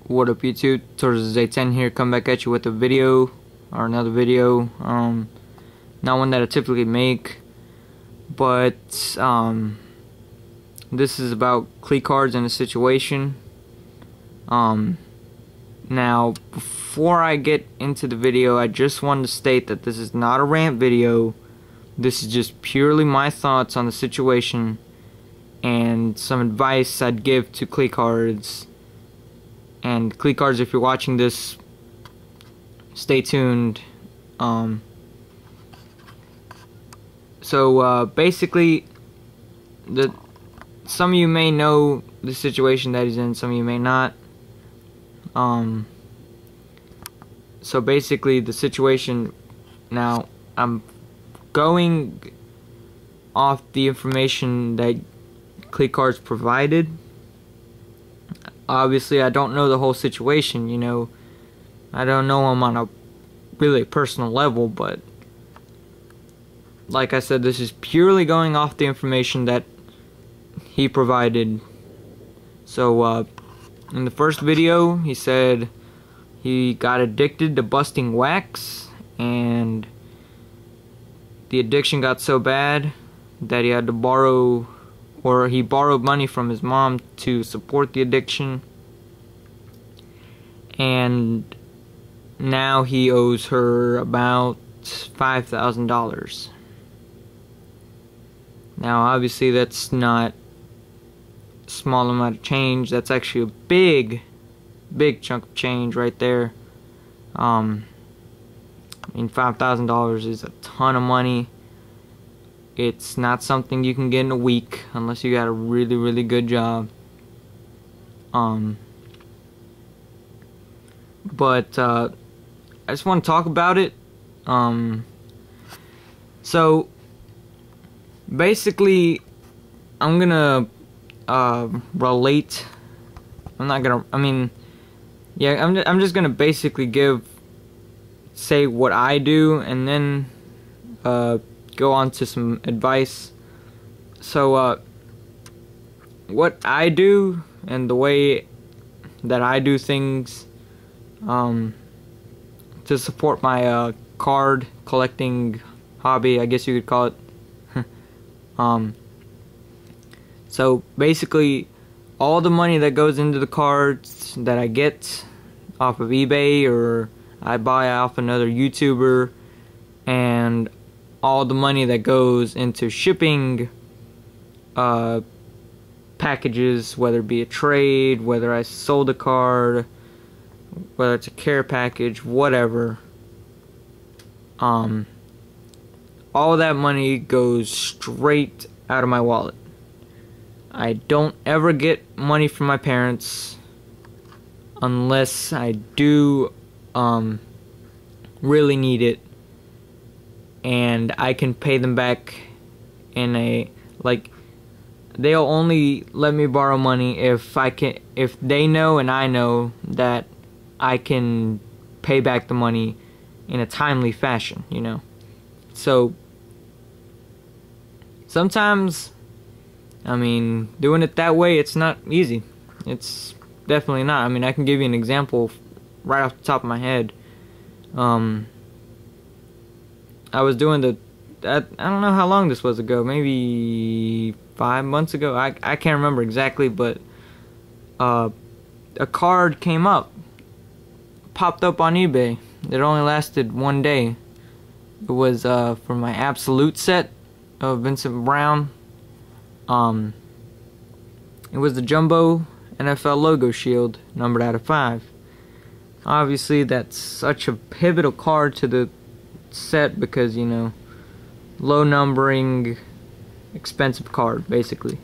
What up YouTube, Tortoise 10 here, come back at you with a video, or another video, not one that I typically make, but, this is about CleCards and a situation. Now, before I get into the video, I just wanted to state that this is not a rant video. This is just purely my thoughts on the situation, and some advice I'd give to CleCards. And CleCards, if you're watching this, stay tuned. Basically, some of you may know the situation that he's in, some of you may not. So basically, the situation now, I'm going off the information that CleCards provided. Obviously, I don't know the whole situation, you know. I don't know him on a really personal level, but like I said, this is purely going off the information that he provided. So, in the first video, he said he got addicted to busting wax, and the addiction got so bad that he had to borrow, or he borrowed money from his mom to support the addiction, and now he owes her about $5,000. Now obviously that's not a small amount of change, that's actually a big chunk of change right there. I mean, $5,000 is a ton of money. It's not something you can get in a week unless you got a really good job. But I just want to talk about it. So basically, I'm gonna relate. I'm just gonna basically say what I do, and then go on to some advice. So what I do and the way that I do things to support my card collecting hobby, I guess you could call it. So basically, all the money that goes into the cards that I get off of eBay, or I buy off another YouTuber, and all the money that goes into shipping packages, whether it be a trade, whether I sold a card, whether it's a care package, whatever, all that money goes straight out of my wallet. I don't ever get money from my parents unless I do really need it, and I can pay them back in a, like, they'll only let me borrow money if they know and I know that I can pay back the money in a timely fashion, you know. So sometimes, I mean, doing it that way, it's not easy. It's definitely not. I mean, I can give you an example right off the top of my head. I was doing I don't know how long this was ago, maybe 5 months ago, I can't remember exactly, but a card popped up on eBay. It only lasted one day. It was for my Absolute set of Vincent Brown. It was the Jumbo NFL logo shield, numbered out of 5. Obviously, that's such a pivotal card to the set because, you know, low numbering, expensive card, basically,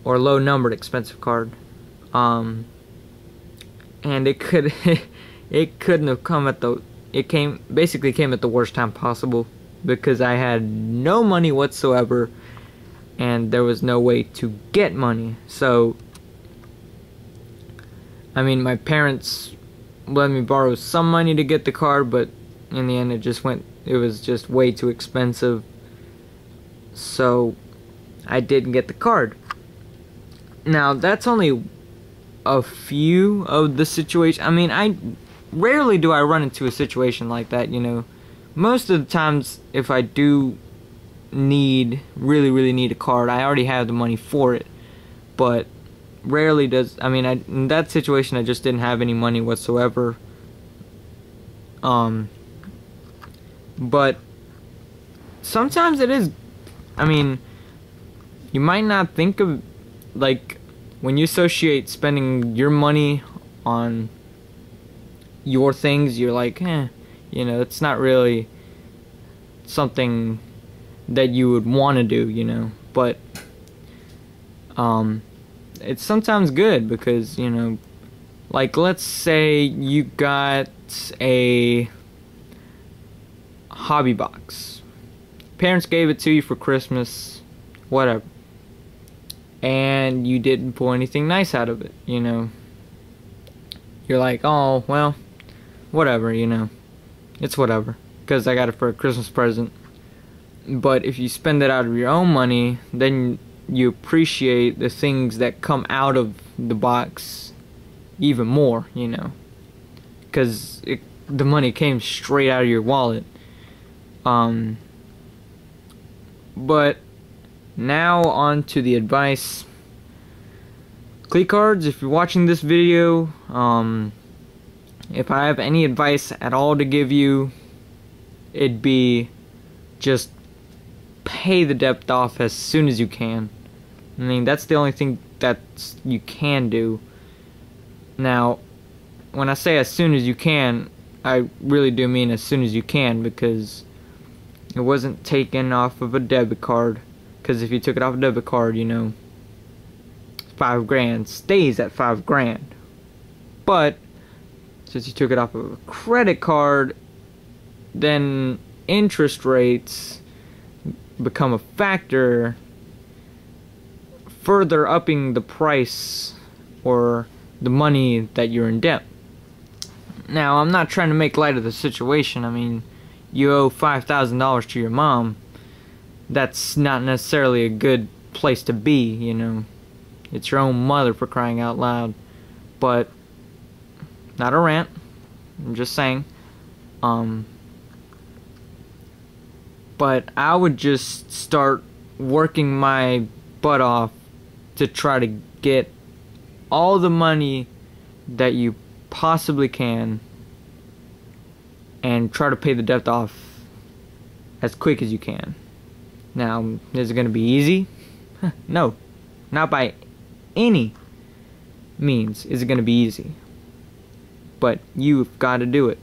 or low numbered expensive card. And it couldn't have come at basically came at the worst time possible, because I had no money whatsoever and there was no way to get money. So I mean, my parents let me borrow some money to get the card, but in the end it was just way too expensive, so I didn't get the card. Now, that's only a few of the situation. I mean, I rarely do I run into a situation like that, you know. Most of the times, if I do really need a card, I already have the money for it. But rarely does, I mean, in that situation, I just didn't have any money whatsoever. But sometimes it is, I mean, you might not think of, like, when you associate spending your money on your things, you're like, you know, it's not really something that you would want to do, you know. But it's sometimes good because, you know, like, let's say you got a hobby box. Parents gave it to you for Christmas, whatever. And you didn't pull anything nice out of it, you know. You're like, oh, well, whatever, you know. It's whatever, because I got it for a Christmas present. But if you spend it out of your own money, then you appreciate the things that come out of the box even more, you know. Because the money came straight out of your wallet. But now on to the advice. CleCards, if you're watching this video, if I have any advice at all to give you, it'd be just pay the debt off as soon as you can. I mean, that's the only thing that you can do. Now, when I say as soon as you can, I really do mean as soon as you can, because it wasn't taken off of a debit card. Because if you took it off a debit card, you know, $5,000 stays at $5,000. But since you took it off of a credit card, then interest rates become a factor, further upping the price or the money that you're in debt. Now, I'm not trying to make light of the situation. I mean, you owe $5,000 to your mom. That's not necessarily a good place to be, you know. It's your own mother, for crying out loud. But not a rant, I'm just saying. But I would just start working my butt off to try to get all the money that you possibly can and try to pay the debt off as quick as you can. Now, is it going to be easy? No, not by any means is it going to be easy. But you've got to do it.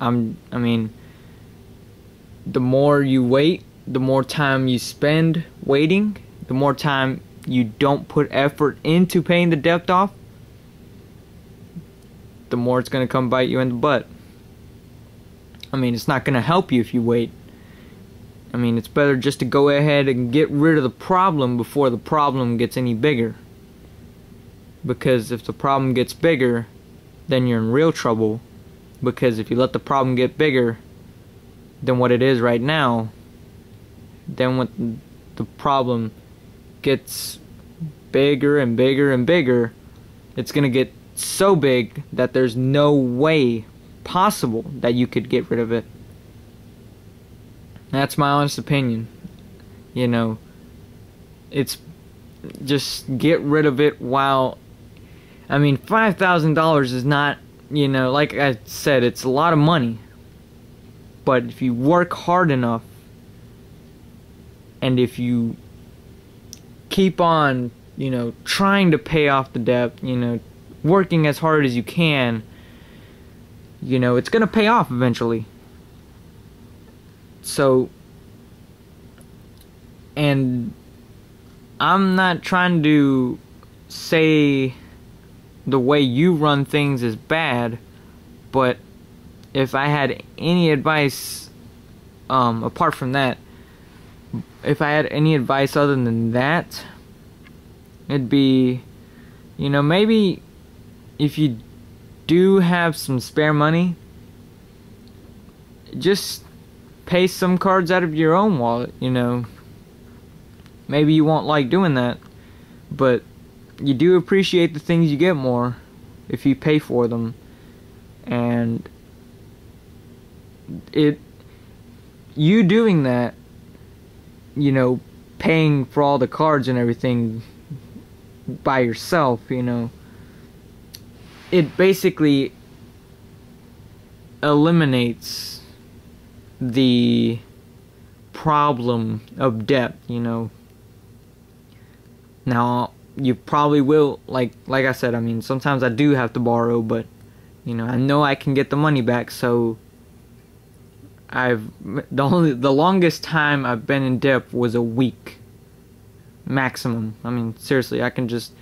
I mean, the more you wait, the more time you spend waiting, the more time you don't put effort into paying the debt off, the more it's going to come bite you in the butt. I mean, it's not going to help you if you wait. I mean, it's better just to go ahead and get rid of the problem before the problem gets any bigger. Because if the problem gets bigger, then you're in real trouble. Because if you let the problem get bigger than what it is right now, then when the problem gets bigger and bigger and bigger, it's going to get so big that there's no way possible that you could get rid of it. That's my honest opinion. You know, it's just get rid of it while, I mean, $5,000 is not, you know, like I said, it's a lot of money. But if you work hard enough, and if you keep on, you know, trying to pay off the debt, you know, working as hard as you can, you know, it's going to pay off eventually. So, and I'm not trying to say the way you run things is bad, but if I had any advice, apart from that, if I had any advice other than that, it'd be, you know, maybe if you do have some spare money, just pay some cards out of your own wallet, you know. Maybe you won't like doing that, but you do appreciate the things you get more if you pay for them. And you doing that, you know, paying for all the cards and everything by yourself, you know, it basically eliminates the problem of debt, you know. Now, you probably will, like I said, I mean, sometimes I do have to borrow, but, you know I can get the money back. So the longest time I've been in debt was a week maximum. I mean, seriously, I can just,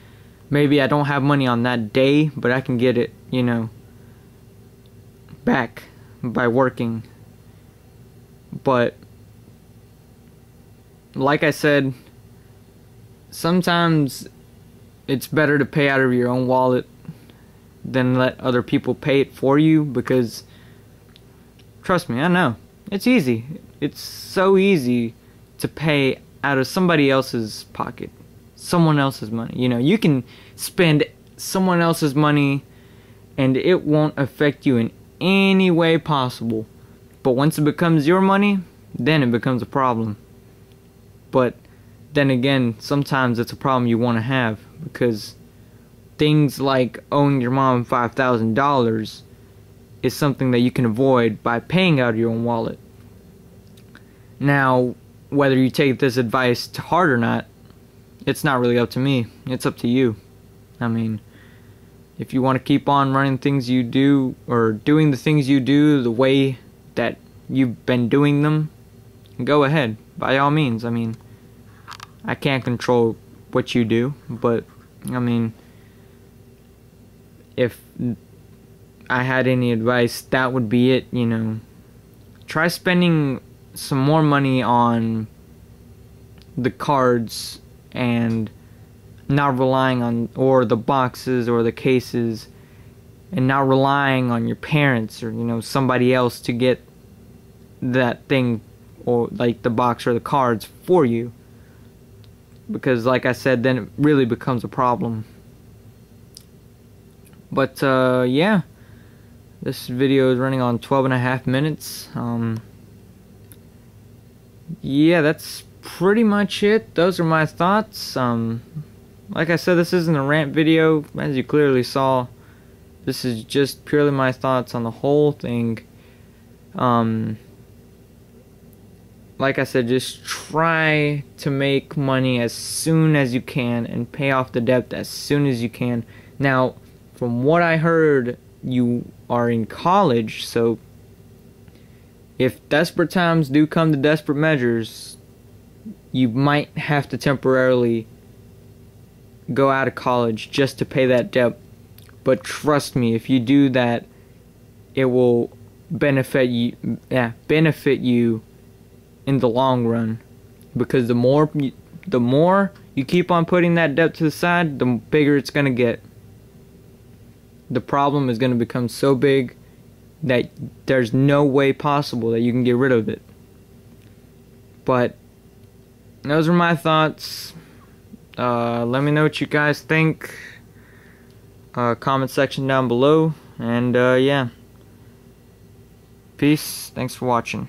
maybe I don't have money on that day, but I can get it, you know, back by working. But like I said, sometimes it's better to pay out of your own wallet than let other people pay it for you, because trust me, I know it's easy. It's so easy to pay out of somebody else's pocket, someone else's money. You know, you can spend someone else's money and it won't affect you in any way possible. But once it becomes your money, then it becomes a problem. But then again, sometimes it's a problem you want to have, because things like owing your mom $5,000 is something that you can avoid by paying out of your own wallet. Now, whether you take this advice to heart or not, it's not really up to me. It's up to you. I mean, if you want to keep on running things you do, or doing the things you do the way that you've been doing them, go ahead, by all means. I mean, I can't control what you do, but I mean, if I had any advice, that would be it, you know. Try spending some more money on the cards and not relying on, or the boxes or the cases, and not relying on your parents or, you know, somebody else to get that thing, or like the box or the cards for you. Because like I said, then it really becomes a problem. But yeah, this video is running on 12.5 minutes. Yeah, that's pretty much it. Those are my thoughts. Like I said, this isn't a rant video, as you clearly saw. This is just purely my thoughts on the whole thing. Like I said, just try to make money as soon as you can and pay off the debt as soon as you can. Now, from what I heard, you are in college, so if desperate times do come to desperate measures, you might have to temporarily go out of college just to pay that debt. But trust me, if you do that, it will benefit you. Benefit you in the long run, because the more you keep on putting that debt to the side, the bigger it's gonna get. The problem is gonna become so big that there's no way possible that you can get rid of it. But those are my thoughts. Let me know what you guys think. Comment section down below. And yeah. Peace. Thanks for watching.